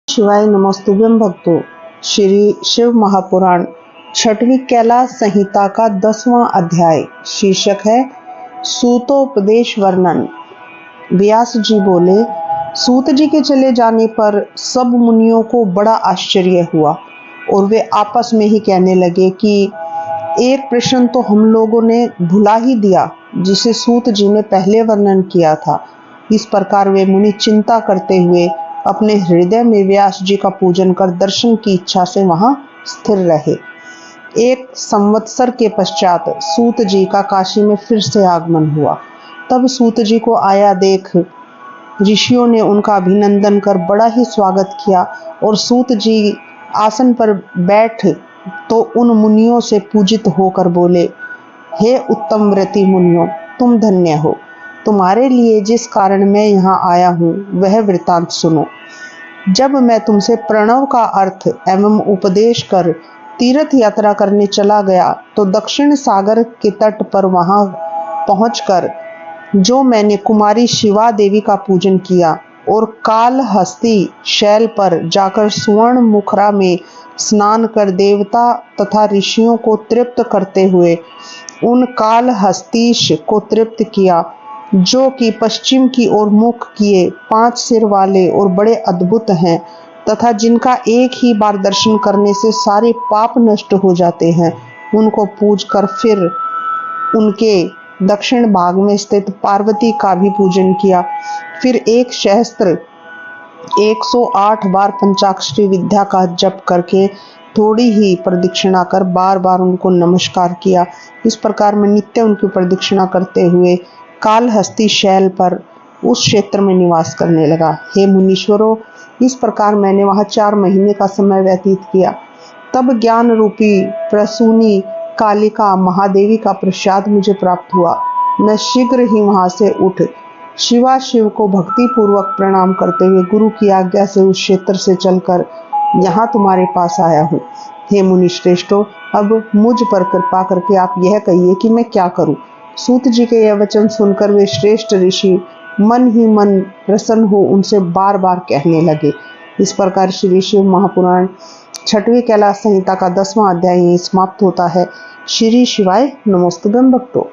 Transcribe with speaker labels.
Speaker 1: शिवाय नमस्तुभ्यं भक्तों। श्री शिव महापुराण छठवीं कैलाश संहिता का 10वां अध्याय शीर्षक है सूतोपदेश वर्णन। व्यास जी बोले, सूत जी के चले जाने पर सब मुनियों को बड़ा आश्चर्य हुआ और वे आपस में ही कहने लगे कि एक प्रश्न तो हम लोगों ने भुला ही दिया, जिसे सूत जी ने पहले वर्णन किया था। इस प्रकार वे मुनि चिंता करते हुए अपने हृदय में व्यास जी का पूजन कर दर्शन की इच्छा से वहां स्थिर रहे। 1 संवत्सर के पश्चात सूत जी का काशी में फिर से आगमन हुआ। तब सूत जी को आया देख ऋषियों ने उनका अभिनंदन कर बड़ा ही स्वागत किया और सूत जी आसन पर बैठ तो उन मुनियों से पूजित होकर बोले, हे उत्तम व्रती मुनियों, तुम धन्य हो। तुम्हारे लिए जिस कारण मैं यहाँ आया हूँ वह वृतांत सुनो। जब मैं तुमसे प्रणव का अर्थ एवं उपदेश कर तीर्थ यात्रा करने चला गया तो दक्षिण सागर के तट पर वहां पहुंचकर जो मैंने कुमारी शिवा देवी का पूजन किया और कालहस्ती शैल पर जाकर सुवर्ण मुखरा में स्नान कर देवता तथा ऋषियों को तृप्त करते हुए उन कालहस्तीश को तृप्त किया, जो कि पश्चिम की ओर मुख किए 5 सिर वाले और बड़े अद्भुत हैं तथा जिनका एक ही बार दर्शन करने से सारे पाप नष्ट हो जाते हैं। उनको पूज कर फिर उनके दक्षिण भाग में स्थित पार्वती का भी पूजन किया। फिर एक सहस्त्र 108 बार पंचाक्षरी विद्या का जप करके थोड़ी ही प्रदक्षिणा कर बार बार उनको नमस्कार किया। इस प्रकार मैं नित्य उनकी प्रदक्षिणा करते हुए कालहस्ती शैल पर उस क्षेत्र में निवास करने लगा। हे मुनीश्वरों, इस प्रकार मैंने वहां 4 महीने का समय व्यतीत किया। तब ज्ञान रूपी प्रसूनी कालिका महादेवी का प्रसाद मुझे प्राप्त हुआ। मैं शीघ्र ही वहां से उठ शिवा शिव को भक्ति पूर्वक प्रणाम करते हुए गुरु की आज्ञा से उस क्षेत्र से चलकर यहाँ तुम्हारे पास आया हूँ। हे मुनि श्रेष्ठों, अब मुझ पर कृपा करके आप यह कहिए कि मैं क्या करूं। सूत जी के यह वचन सुनकर वे श्रेष्ठ ऋषि मन ही मन प्रसन्न हो उनसे बार बार कहने लगे। इस प्रकार श्री शिव महापुराण छठवीं कैलाश संहिता का 10वां अध्याय समाप्त होता है। श्री शिवाय नमस्तुभ्यं भक्तों।